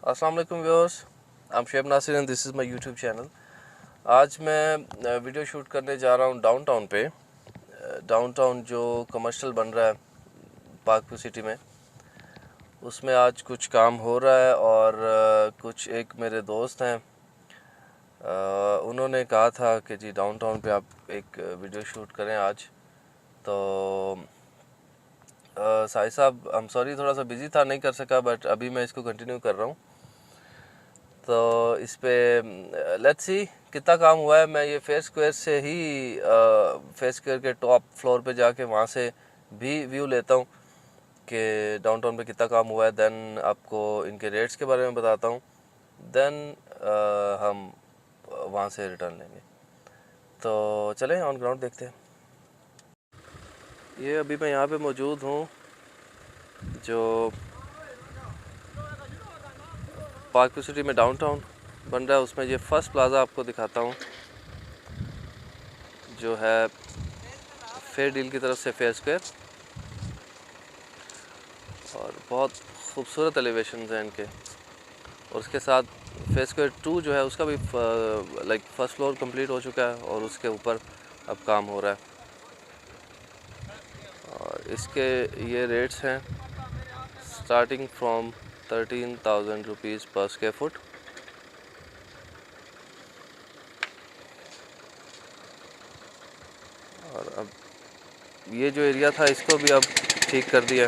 अस्सलाम वालेकुम viewers, I am Sheb Nasir and this is my YouTube channel. आज मैं वीडियो शूट करने जा रहा हूँ डाउनटाउन पे। डाउनटाउन जो कमर्शियल बन रहा है पार्कव्यू सिटी में, उसमें आज कुछ काम हो रहा है और कुछ एक मेरे दोस्त हैं, उन्होंने कहा था कि जी डाउनटाउन पे आप एक वीडियो शूट करें आज। तो साहिब साहब, आई एम सॉरी, थोड़ा सा बिज़ी था, नहीं कर सका, बट अभी मैं इसको कंटिन्यू कर रहा हूँ। तो इस पे लेट्स सी कितना काम हुआ है। मैं ये फेयर स्क्वायर से ही फेयर स्क्वायर के टॉप फ्लोर पे जाके वहाँ से भी व्यू लेता हूँ कि डाउनटाउन पे कितना काम हुआ है। देन आपको इनके रेट्स के बारे में बताता हूँ। देन हम वहाँ से रिटर्न लेंगे। तो चलें ऑन ग्राउंड देखते हैं। ये अभी मैं यहाँ पे मौजूद हूँ जो पार्कव्यू सिटी में डाउनटाउन बन रहा है, उसमें ये फर्स्ट प्लाज़ा आपको दिखाता हूँ जो है फेयर डील की तरफ से फेयर स्क्वायर। और बहुत खूबसूरत एलिवेशन हैं इनके। और उसके साथ फेयर स्क्वायर 2 जो है उसका भी लाइक फर्स्ट फ्लोर कंप्लीट हो चुका है और उसके ऊपर अब काम हो रहा है। और इसके ये रेट्स हैं स्टार्टिंग फ्रॉम 13,000 रुपीज़ पर स्क्वायर फुट। और अब ये जो एरिया था इसको भी अब ठीक कर दिया,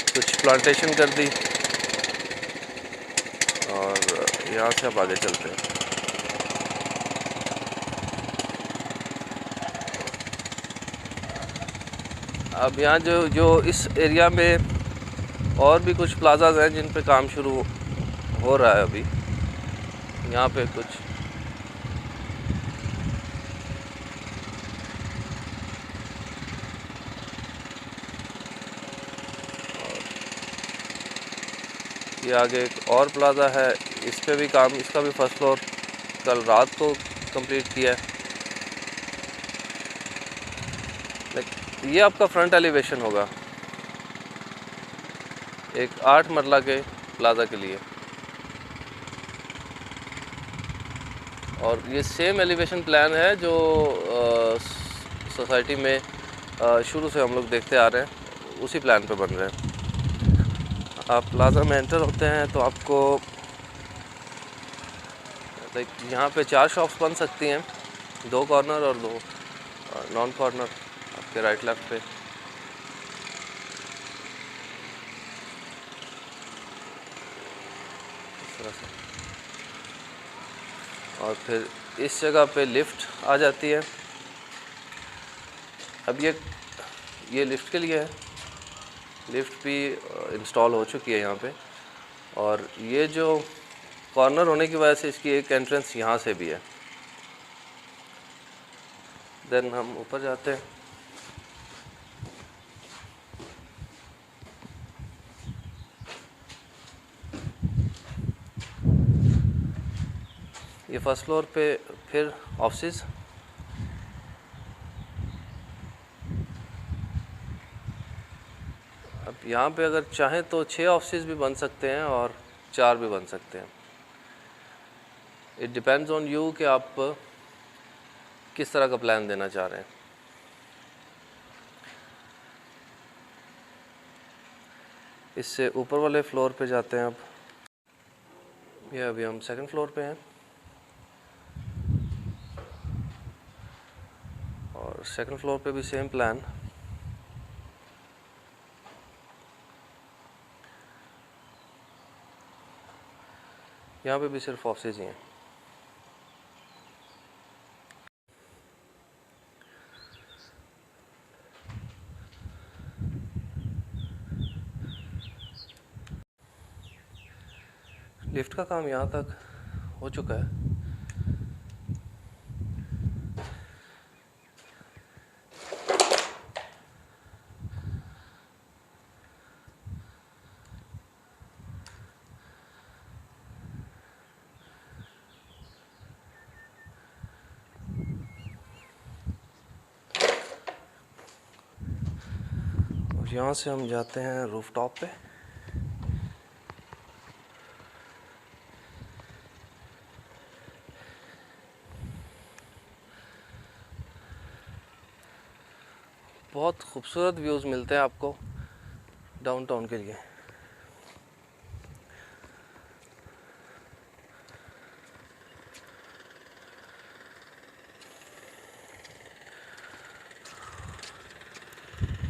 कुछ प्लांटेशन कर दी। और यहाँ से अब आगे चलते हैं। अब यहाँ जो इस एरिया में और भी कुछ प्लाजाज हैं जिन पे काम शुरू हो रहा है अभी। यहाँ पे कुछ ये आगे एक और प्लाज़ा है, इस पे भी काम, इसका भी फर्स्ट फ्लोर कल रात को कंप्लीट किया है। ये आपका फ्रंट एलिवेशन होगा एक 8 मरला के प्लाज़ा के लिए। और ये सेम एलिवेशन प्लान है जो सोसाइटी में शुरू से हम लोग देखते आ रहे हैं, उसी प्लान पे बन रहे हैं। आप प्लाज़ा में एंटर होते हैं तो आपको लाइक यहाँ पे 4 शॉप्स बन सकती हैं, 2 कॉर्नर और 2 नॉन कॉर्नर आपके राइट लेफ्ट पे। इस तरह से। और फिर इस जगह पे लिफ्ट आ जाती है। अब ये लिफ्ट के लिए है, लिफ्ट भी इंस्टॉल हो चुकी है यहाँ पे। और ये जो कॉर्नर होने की वजह से इसकी एक एंट्रेंस यहाँ से भी है। देन हम ऊपर जाते हैं। ये फर्स्ट फ्लोर पे फिर ऑफिस। अब यहाँ पे अगर चाहें तो 6 ऑफिस भी बन सकते हैं और 4 भी बन सकते हैं। इट डिपेंड्स ऑन यू कि आप किस तरह का प्लान देना चाह रहे हैं। इससे ऊपर वाले फ्लोर पे जाते हैं। अब ये अभी हम सेकंड फ्लोर पे हैं और सेकंड फ्लोर पे भी सेम प्लान। यहाँ पे भी सिर्फ ऑफिस ही हैं। लिफ्ट का काम यहाँ तक हो चुका है। और यहाँ से हम जाते हैं रूफ टॉप पे। बहुत खूबसूरत व्यूज़ मिलते हैं आपको डाउनटाउन के लिए।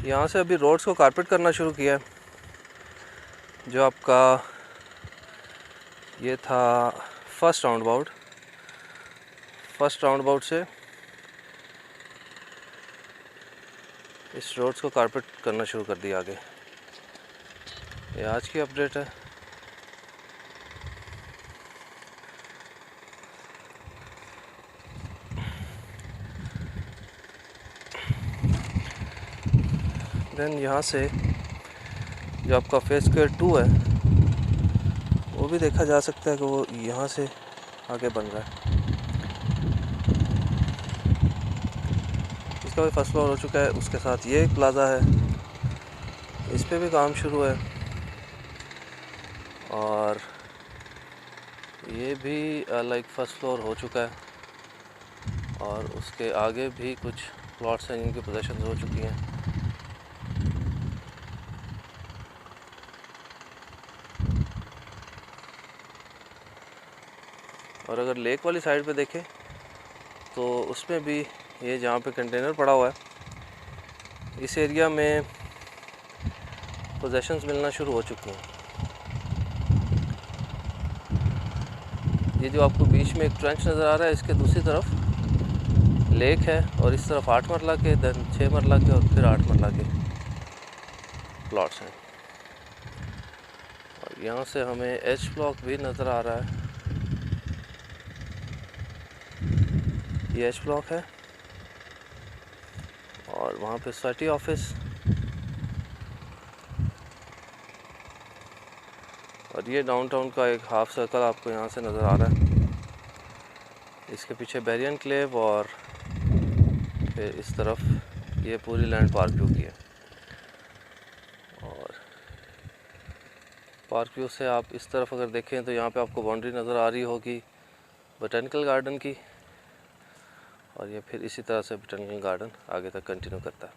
यहाँ से अभी रोड्स को कारपेट करना शुरू किया है। जो आपका ये था फर्स्ट राउंड अबाउट से इस रोड्स को कारपेट करना शुरू कर दिया आगे। ये आज की अपडेट है। देन यहाँ से जो आपका फेस स्क्वायर 2 है वो भी देखा जा सकता है कि वो यहाँ से आगे बन रहा है। इसका भी फर्स्ट फ्लोर हो चुका है। उसके साथ ये एक प्लाज़ा है, इस पे भी काम शुरू है। और ये भी लाइक फर्स्ट फ्लोर हो चुका है। और उसके आगे भी कुछ प्लॉट्स हैं जिनकी पोजीशंस हो चुकी हैं। और अगर लेक वाली साइड पे देखें तो उसमें भी ये जहाँ पे कंटेनर पड़ा हुआ है, इस एरिया में पोजेशंस मिलना शुरू हो चुकी हैं। ये जो आपको बीच में एक ट्रेंच नज़र आ रहा है, इसके दूसरी तरफ लेक है और इस तरफ 8 मरला के, देन 6 मरला के और फिर 8 मरला के प्लॉट्स हैं। और यहाँ से हमें एच ब्लॉक भी नज़र आ रहा है। ये एच ब्लॉक है और वहाँ पे सोसाइटी ऑफिस और ये डाउनटाउन का एक हाफ सर्कल आपको यहाँ से नज़र आ रहा है। इसके पीछे बेरी एनक्लेव और फिर इस तरफ ये पूरी लैंड पार्क व्यू की है। और पार्क व्यू से आप इस तरफ अगर देखें तो यहाँ पे आपको बाउंड्री नज़र आ रही होगी बोटेनिकल गार्डन की। और ये फिर इसी तरह से बोटेनिकल गार्डन आगे तक कंटिन्यू करता है।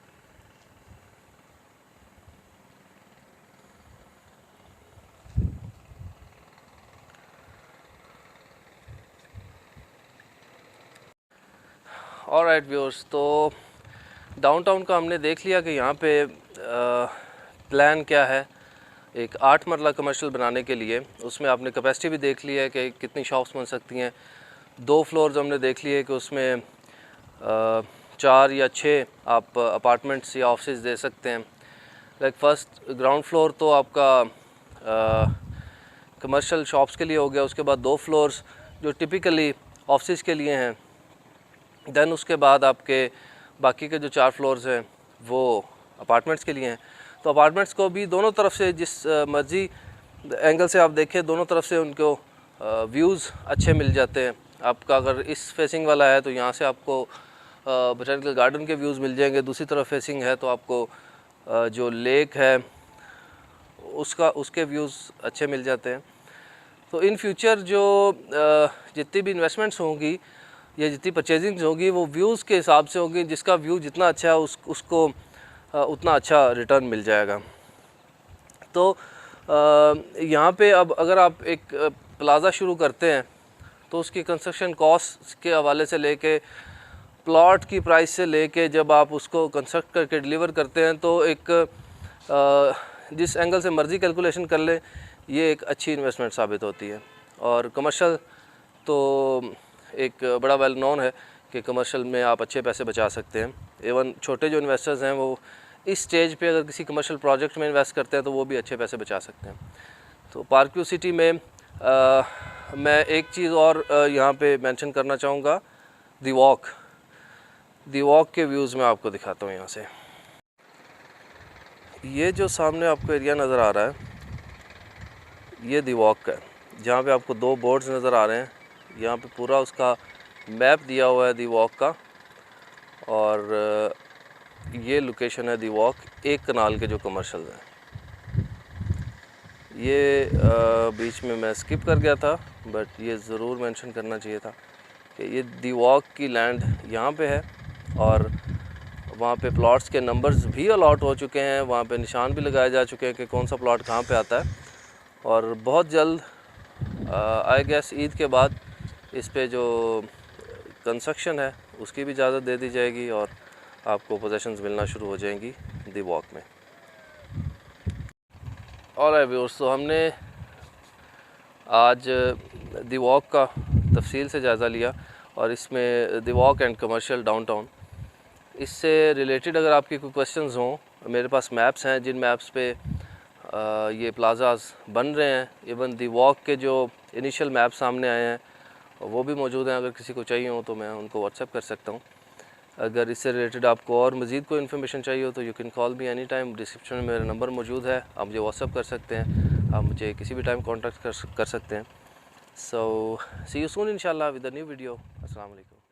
ऑलराइट व्यूअर्स, तो डाउनटाउन का हमने देख लिया कि यहाँ पे प्लान क्या है एक 8 मरला कमर्शियल बनाने के लिए। उसमें आपने कैपेसिटी भी देख ली है कि कितनी शॉप्स बन सकती हैं। 2 फ्लोर्स हमने देख लिए कि उसमें 4 या 6 आप अपार्टमेंट्स या ऑफिस दे सकते हैं। लाइक फर्स्ट ग्राउंड फ्लोर तो आपका कमर्शियल शॉप्स के लिए हो गया। उसके बाद 2 फ्लोर्स जो टिपिकली ऑफिस के लिए हैं। देन उसके बाद आपके बाकी के जो 4 फ्लोर्स हैं वो अपार्टमेंट्स के लिए हैं। तो अपार्टमेंट्स को भी दोनों तरफ से जिस मर्ज़ी एंगल से आप देखें, दोनों तरफ से उनको व्यूज़ अच्छे मिल जाते हैं। आपका अगर इस फेसिंग वाला है तो यहाँ से आपको बोटेनिकल गार्डन के व्यूज़ मिल जाएंगे। दूसरी तरफ फेसिंग है तो आपको जो लेक है उसके व्यूज़ अच्छे मिल जाते हैं। तो इन फ्यूचर जो जितनी भी इन्वेस्टमेंट्स होंगी या जितनी परचेजिंग्स होगी वो व्यूज़ के हिसाब से होगी। जिसका व्यू जितना अच्छा है उसको उतना अच्छा रिटर्न मिल जाएगा। तो यहाँ पे अब अगर आप एक प्लाज़ा शुरू करते हैं तो उसकी कंस्ट्रक्शन कॉस्ट के हवाले से लेके प्लॉट की प्राइस से लेके जब आप उसको कंस्ट्रक्ट करके डिलीवर करते हैं तो एक जिस एंगल से मर्ज़ी कैलकुलेशन कर ले, ये एक अच्छी इन्वेस्टमेंट साबित होती है। और कमर्शियल तो एक बड़ा वेल नोन है कि कमर्शियल में आप अच्छे पैसे बचा सकते हैं। इवन छोटे जो इन्वेस्टर्स हैं वो इस स्टेज पे अगर किसी कमर्शियल प्रोजेक्ट में इन्वेस्ट करते हैं तो वो भी अच्छे पैसे बचा सकते हैं। तो पार्क व्यू सिटी में मैं एक चीज़ और यहाँ पे मेंशन करना चाहूँगा, दी वॉक के व्यूज़ में आपको दिखाता हूँ। यहाँ से ये जो सामने आपको एरिया नज़र आ रहा है ये दी वॉक का है, जहाँ पे आपको 2 बोर्ड्स नज़र आ रहे हैं। यहाँ पे पूरा उसका मैप दिया हुआ है दी वॉक का। और ये लोकेशन है दी वॉक, एक कनाल के जो कमर्शियल हैं। ये बीच में मैं स्किप कर गया था, बट ये ज़रूर मेंशन करना चाहिए था कि ये दी वॉक की लैंड यहाँ पे है। और वहाँ पे प्लॉट्स के नंबर्स भी अलॉट हो चुके हैं, वहाँ पे निशान भी लगाए जा चुके हैं कि कौन सा प्लॉट कहाँ पे आता है। और बहुत जल्द आई गेस ईद के बाद इस पे जो कंस्ट्रक्शन है उसकी भी इजाज़त दे दी जाएगी और आपको पोजेशंस मिलना शुरू हो जाएंगी दी वॉक में। और व्यूअर्स, तो हमने आज दी वॉक का तफसील से जायज़ा लिया और इसमें दी वॉक एंड कमर्शियल डाउनटाउन, इससे रिलेटेड अगर आपके कोई क्वेश्चंस हों, मेरे पास मैप्स हैं जिन मैप्स पे ये प्लाज़ाज बन रहे हैं। इवन दी वॉक के जो इनिशियल मैप सामने आए हैं वो भी मौजूद हैं, अगर किसी को चाहिए हो तो मैं उनको व्हाट्सएप कर सकता हूँ। अगर इससे रिलेटेड आपको और मज़ीद कोई इन्फॉर्मेशन चाहिए हो तो you can call me any time. Description में मेरा नंबर मौजूद है, आप मुझे व्हाट्सएप कर सकते हैं, आप मुझे किसी भी टाइम कॉन्टैक्ट कर सकते हैं। सो सी यू सून इंशाल्लाह विद अ न्यू वीडियो। अस्सलाम वालेकुम।